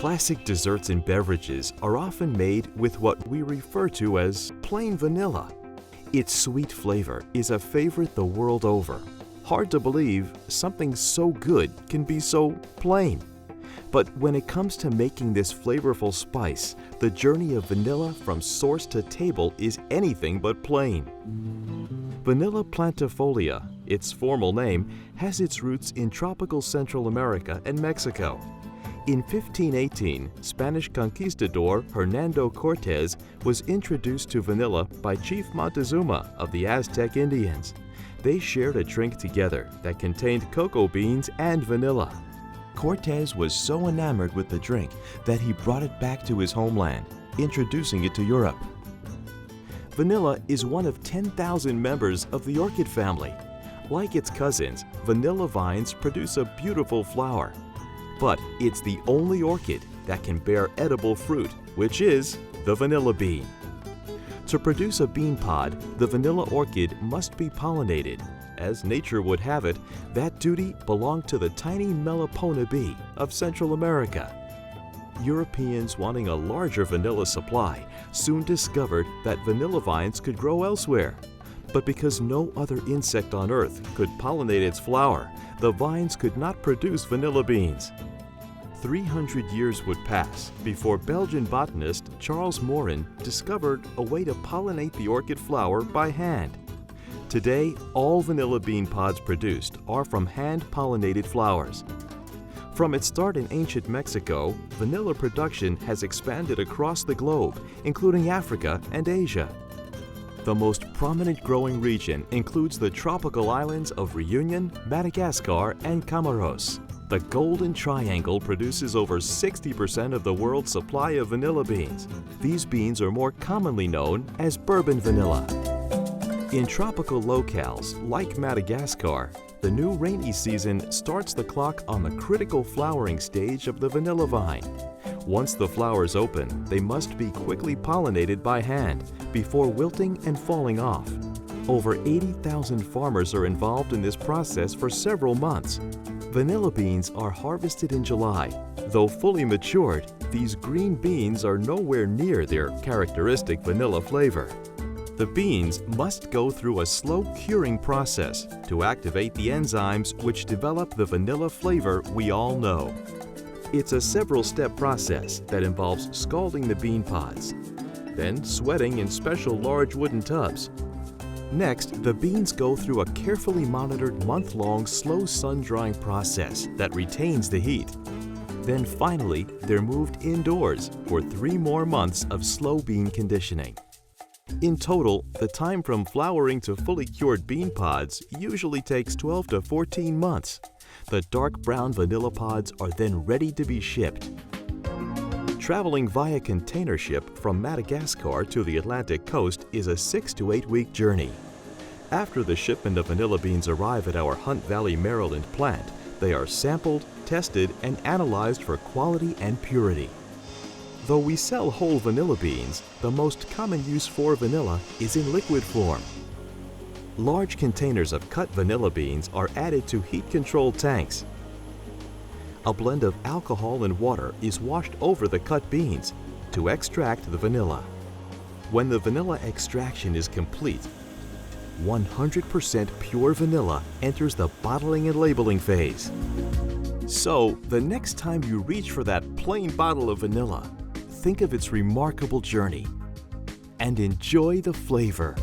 Classic desserts and beverages are often made with what we refer to as plain vanilla. Its sweet flavor is a favorite the world over. Hard to believe something so good can be so plain. But when it comes to making this flavorful spice, the journey of vanilla from source to table is anything but plain. Vanilla plantifolia, its formal name, has its roots in tropical Central America and Mexico. In 1518, Spanish conquistador Hernando Cortés was introduced to vanilla by Chief Montezuma of the Aztec Indians. They shared a drink together that contained cocoa beans and vanilla. Cortés was so enamored with the drink that he brought it back to his homeland, introducing it to Europe. Vanilla is one of 10,000 members of the orchid family. Like its cousins, vanilla vines produce a beautiful flower. But it's the only orchid that can bear edible fruit, which is the vanilla bean. To produce a bean pod, the vanilla orchid must be pollinated. As nature would have it, that duty belonged to the tiny Melipona bee of Central America. Europeans wanting a larger vanilla supply soon discovered that vanilla vines could grow elsewhere. But because no other insect on Earth could pollinate its flower, the vines could not produce vanilla beans. 300 years would pass before Belgian botanist Charles Morin discovered a way to pollinate the orchid flower by hand. Today, all vanilla bean pods produced are from hand-pollinated flowers. From its start in ancient Mexico, vanilla production has expanded across the globe, including Africa and Asia. The most prominent growing region includes the tropical islands of Reunion, Madagascar, and Comoros. The Golden Triangle produces over 60% of the world's supply of vanilla beans. These beans are more commonly known as bourbon vanilla. In tropical locales like Madagascar, the new rainy season starts the clock on the critical flowering stage of the vanilla vine. Once the flowers open, they must be quickly pollinated by hand before wilting and falling off. Over 80,000 farmers are involved in this process for several months. Vanilla beans are harvested in July. Though fully matured, these green beans are nowhere near their characteristic vanilla flavor. The beans must go through a slow curing process to activate the enzymes which develop the vanilla flavor we all know. It's a several-step process that involves scalding the bean pods, then sweating in special large wooden tubs. Next, the beans go through a carefully monitored month-long slow sun-drying process that retains the heat. Then finally, they're moved indoors for 3 more months of slow bean conditioning. In total, the time from flowering to fully cured bean pods usually takes 12 to 14 months. The dark brown vanilla pods are then ready to be shipped. Traveling via container ship from Madagascar to the Atlantic coast is a 6 to 8 week journey. After the shipment of vanilla beans arrive at our Hunt Valley, Maryland plant, they are sampled, tested, and analyzed for quality and purity. Though we sell whole vanilla beans, the most common use for vanilla is in liquid form. Large containers of cut vanilla beans are added to heat-controlled tanks. A blend of alcohol and water is washed over the cut beans to extract the vanilla. When the vanilla extraction is complete, 100% pure vanilla enters the bottling and labeling phase. So, the next time you reach for that plain bottle of vanilla, think of its remarkable journey and enjoy the flavor.